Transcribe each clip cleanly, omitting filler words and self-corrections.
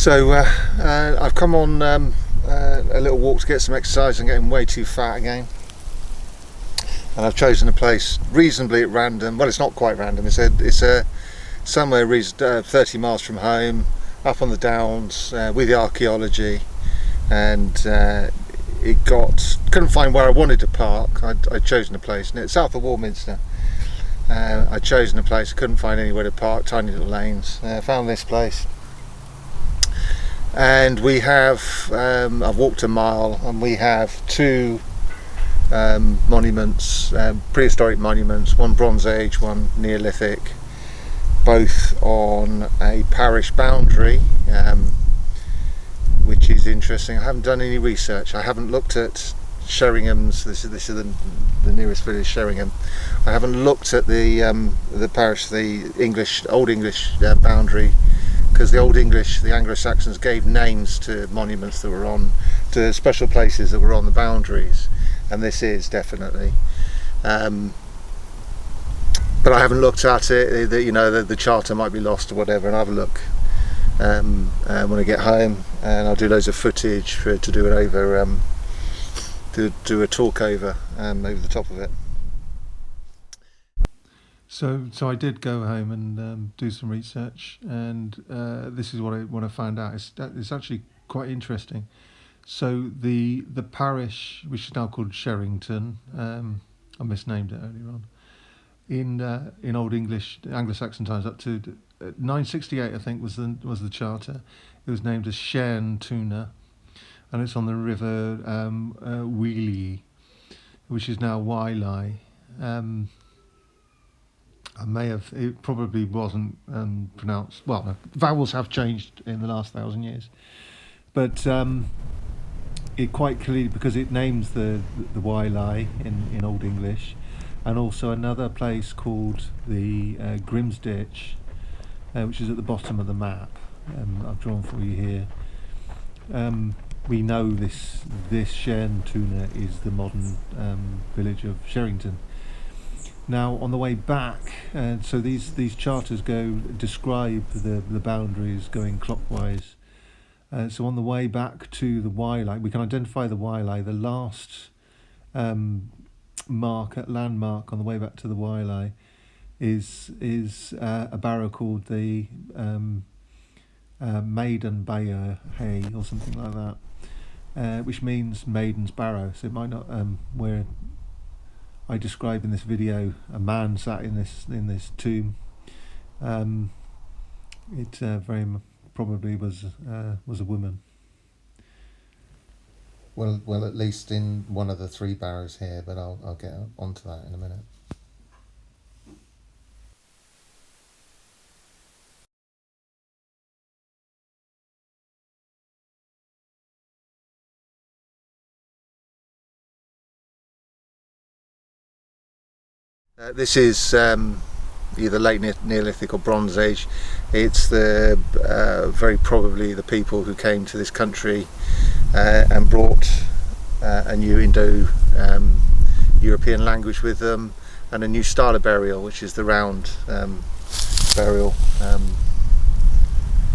I've come on a little walk to get some exercise. I'm getting way too fat again, and I've chosen a place reasonably at random. Well, it's not quite random. It's somewhere 30 miles from home, up on the downs with the archaeology, and couldn't find where I wanted to park. I'd chosen a place south of Warminster. I'd chosen a place, couldn't find anywhere to park, tiny little lanes. Found this place, and we have I've walked a mile, and we have two monuments, prehistoric monuments, one Bronze Age, one Neolithic, both on a parish boundary, which is interesting. I haven't done any research. I haven't looked at Sheringham's. This is the nearest village, Sheringham. I haven't looked at the parish, the Old English boundary, because the Anglo-Saxons gave names to monuments that were to special places that were on the boundaries, and this is definitely. But I haven't looked at it. The charter might be lost or whatever, and I'll have a look when I get home, and I'll do loads of footage to do it over. To do a talk over the top of it. So I did go home and do some research, and this is what I found out. It's actually quite interesting. So the parish, which is now called Sherrington, I misnamed it earlier on. In Old English, Anglo-Saxon times, up to 968, I think was the charter. It was named as Shairn Tuna, and it's on the river Wheelie, which is now Wylye. It probably wasn't pronounced, well, vowels have changed in the last 1,000 years, but it quite clearly, because it names the Wylye in Old English, and also another place called the Grimsditch, which is at the bottom of the map. I've drawn for you here. We know this Shairn Tuna is the modern village of Sherrington. Now, on the way back, so these charters describe the boundaries going clockwise. So on the way back to the Wylye, we can identify the Wylye. The last landmark on the way back to the Wylye is a barrow called the Maiden hay or something like that, which means Maiden's Barrow. So it might not, where I describe in this video a man sat in this tomb. It very probably was a woman. Well, at least in one of the three barrows here, but I'll get onto that in a minute. This is either late Neolithic or Bronze Age. It's very probably the people who came to this country and brought a new Indo-European language with them, and a new style of burial, which is the round burial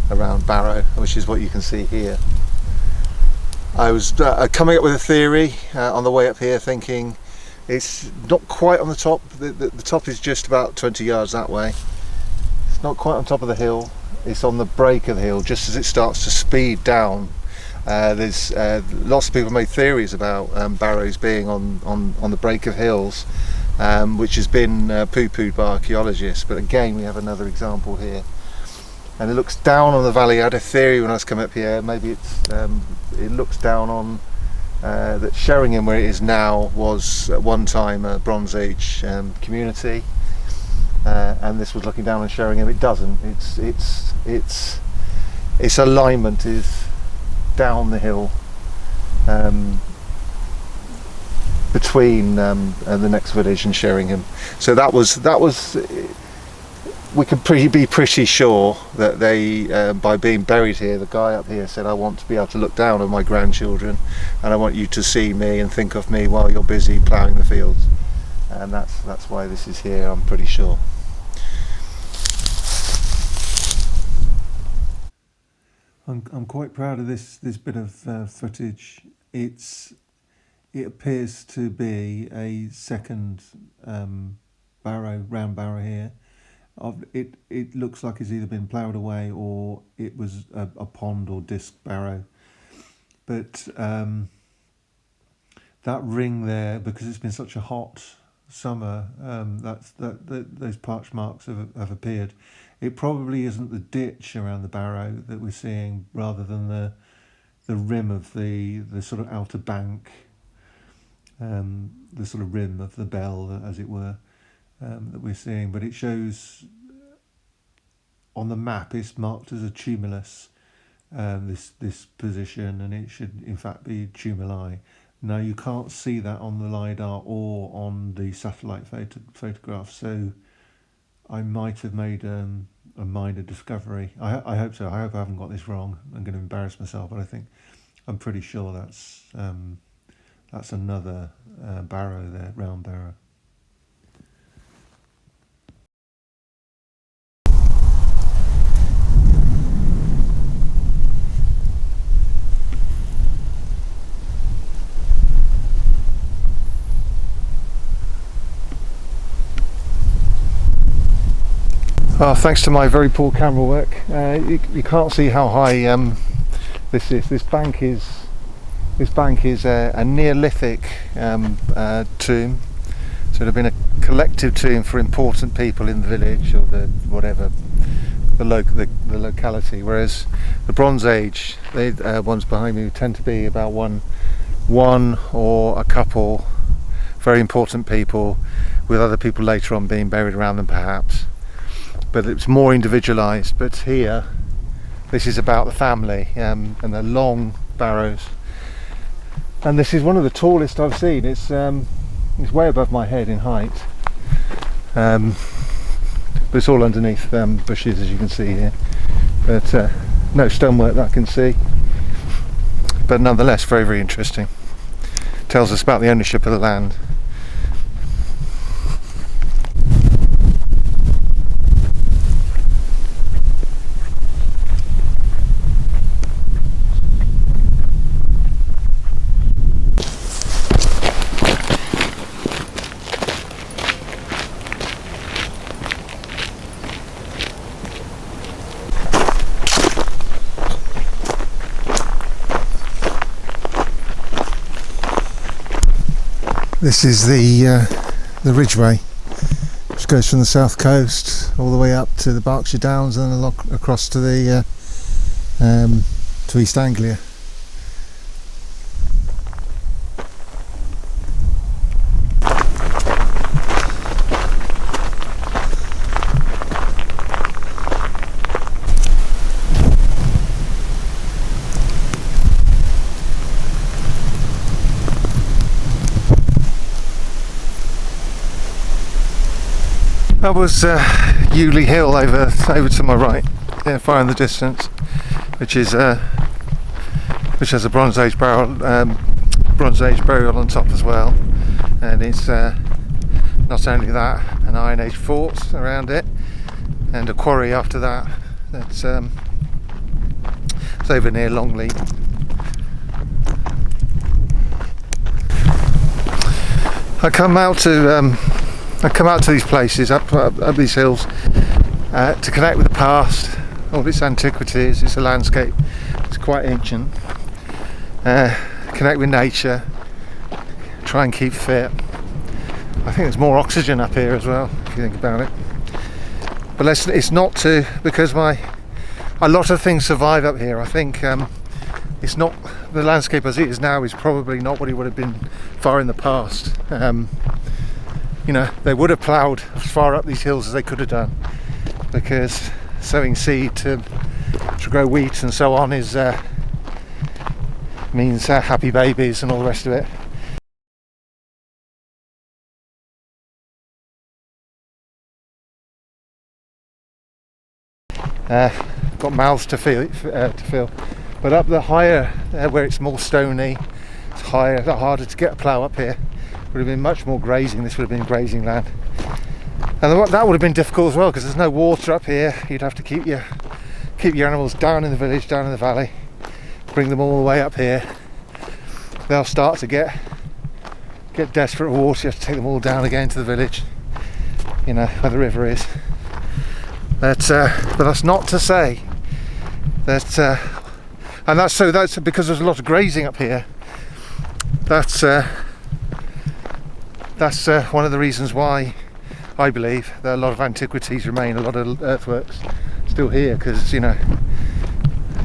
around Barrow, which is what you can see here. I was coming up with a theory on the way up here, thinking it's not quite on the top. The top is just about 20 yards that way. It's not quite on top of the hill. It's on the break of the hill, just as it starts to speed down. There's lots of people made theories about barrows being on the break of hills, which has been poo-pooed by archaeologists. But again, we have another example here, and it looks down on the valley. I had a theory when I was coming up here. Maybe it looks down on. That Sheringham, where it is now, was at one time a Bronze Age community, and this was looking down on Sheringham. It doesn't. Its alignment is down the hill, between the next village and Sheringham. So that was. We can be pretty sure that they, by being buried here, the guy up here said, I want to be able to look down on my grandchildren, and I want you to see me and think of me while you're busy ploughing the fields. And that's why this is here, I'm pretty sure. I'm quite proud of this bit of footage. It appears to be a second round barrow here. It looks like it's either been ploughed away or it was a pond or disc barrow. But that ring there, because it's been such a hot summer, those parch marks have appeared. It probably isn't the ditch around the barrow that we're seeing, rather than the rim of the sort of outer bank, the sort of rim of the bell, as it were, that we're seeing. But it shows on the map it's marked as a tumulus, this position, and it should in fact be tumuli. Now you can't see that on the LiDAR or on the satellite photograph, so I might have made a minor discovery. I hope so. I hope I haven't got this wrong. I'm going to embarrass myself, but I'm pretty sure that's another barrow there, round barrow. Oh, thanks to my very poor camera work, you can't see how high this is. This bank is a Neolithic tomb. So it had been a collective tomb for important people in the village, or the locality. Whereas the Bronze Age, ones behind me tend to be about one or a couple very important people, with other people later on being buried around them, perhaps. But it's more individualised. But here, this is about the family, and the long barrows. And this is one of the tallest I've seen. It's way above my head in height, but it's all underneath bushes, as you can see here. But no stonework that I can see. But nonetheless, very, very interesting. Tells us about the ownership of the land. This is the Ridgeway, which goes from the south coast all the way up to the Berkshire Downs and then across to the to East Anglia. That was Ewley Hill over to my right, far in the distance, which has a Bronze Age burial on top as well, and it's not only that, an Iron Age fort around it, and a quarry after that. That's it's over near Longley. I come out to these places, up these hills, to connect with the past, all its antiquities. It's a landscape, it's quite ancient. Connect with nature, try and keep fit. I think there's more oxygen up here as well, if you think about it. But it's not because a lot of things survive up here. I think it's not, the landscape as it is now is probably not what it would have been far in the past. You know, they would have ploughed as far up these hills as they could have done, because sowing seed to grow wheat and so on means happy babies and all the rest of it. Got mouths to fill, but up the higher, where it's more stony, it's higher, harder to get a plough up here. Would have been much more grazing. This would have been grazing land, and that would have been difficult as well, because there's no water up here. You'd have to keep your keep your animals down in the village, down in the valley, bring them all the way up here, they'll start to get desperate for water. You have to take them all down again to the village, you know, where the river is. But that's not to say that, and that's because there's a lot of grazing up here. That's one of the reasons why I believe that a lot of antiquities remain, a lot of earthworks still here, because, you know,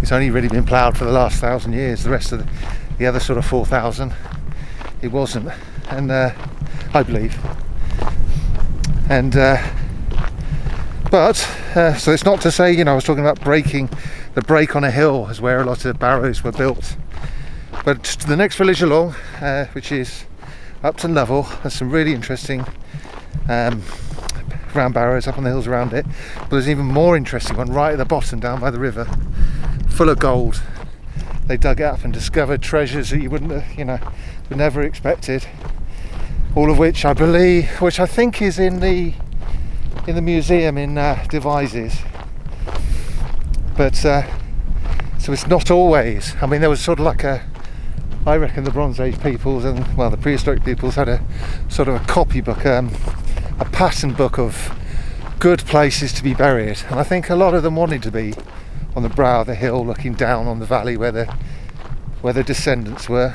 it's only really been ploughed for the last 1,000 years. The rest of the other sort of 4,000, it wasn't. And I believe. And so it's not to say, you know, I was talking about the break on a hill is where a lot of barrows were built. But to the next village along, which is Upton Level, there's some really interesting round barrows up on the hills around it. But there's an even more interesting one right at the bottom, down by the river, full of gold. They dug it up and discovered treasures that you wouldn't have, you know, would never expected. All of which I believe, which I think is in the museum in Devizes. But so it's not always. I mean, there was sort of like I reckon the Bronze Age peoples and, well, the prehistoric peoples had a sort of a copybook, a pattern book of good places to be buried, and I think a lot of them wanted to be on the brow of the hill looking down on the valley where the descendants were,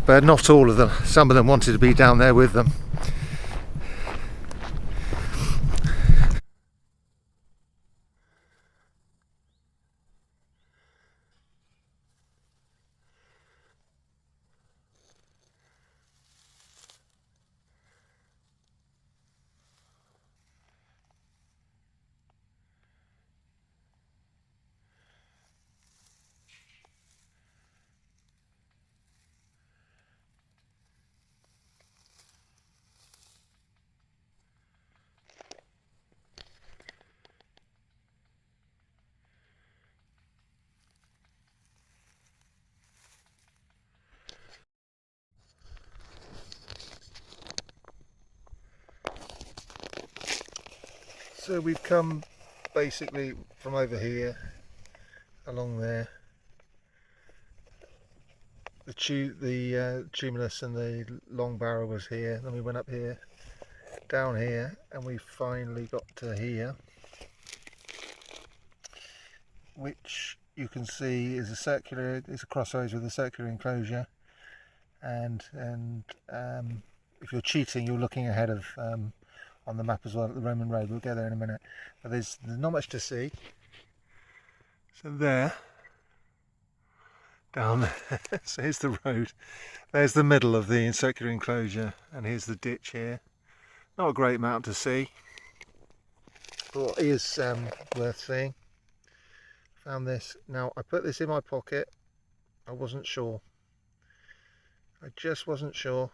but not all of them. Some of them wanted to be down there with them. So we've come basically from over here, along there. The tumulus and the long barrow was here. Then we went up here, down here, and we finally got to here, which you can see is it's a crossroads with a circular enclosure. And if you're cheating, you're looking ahead of on the map as well at the Roman road. We'll get there in a minute. But there's not much to see. So there, down there, so here's the road. There's the middle of the circular enclosure, and here's the ditch here. Not a great amount to see, but it is worth seeing. Found this. Now, I put this in my pocket. I wasn't sure. I just wasn't sure.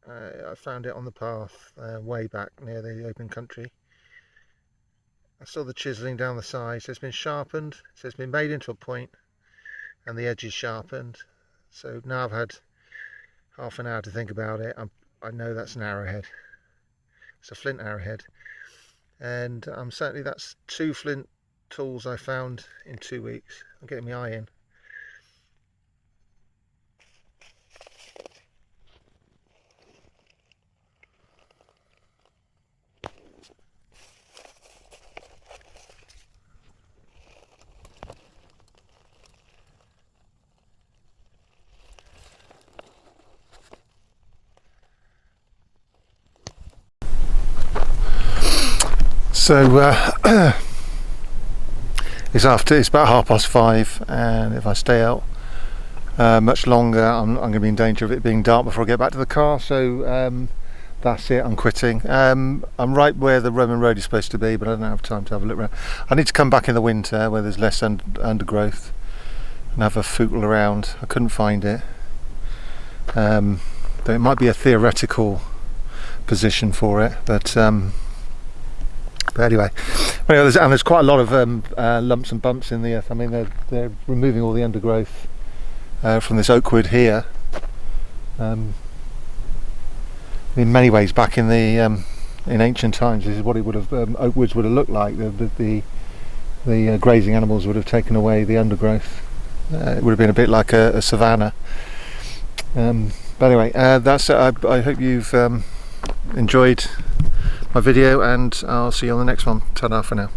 I found it on the path way back near the open country. I saw the chiselling down the side, so it's been sharpened, so it's been made into a point and the edge is sharpened. So now I've had half an hour to think about it. I know that's an arrowhead. It's a flint arrowhead, and certainly that's 2 flint tools I found in 2 weeks. I'm getting my eye in. So it's about 5:30, and if I stay out much longer, I'm going to be in danger of it being dark before I get back to the car. So that's it. I'm quitting. I'm right where the Roman road is supposed to be, but I don't have time to have a look around. I need to come back in the winter where there's less undergrowth and have a footle around. I couldn't find it. Though it might be a theoretical position for it, but anyway, there's quite a lot of lumps and bumps in the earth. I mean, they're removing all the undergrowth from this oak wood here. In many ways, back in the in ancient times, this is what it would have oak woods would have looked like. The the grazing animals would have taken away the undergrowth. It would have been a bit like a savanna. But anyway, that's it. I hope you've enjoyed my video, and I'll see you on the next one. Ta-da for now.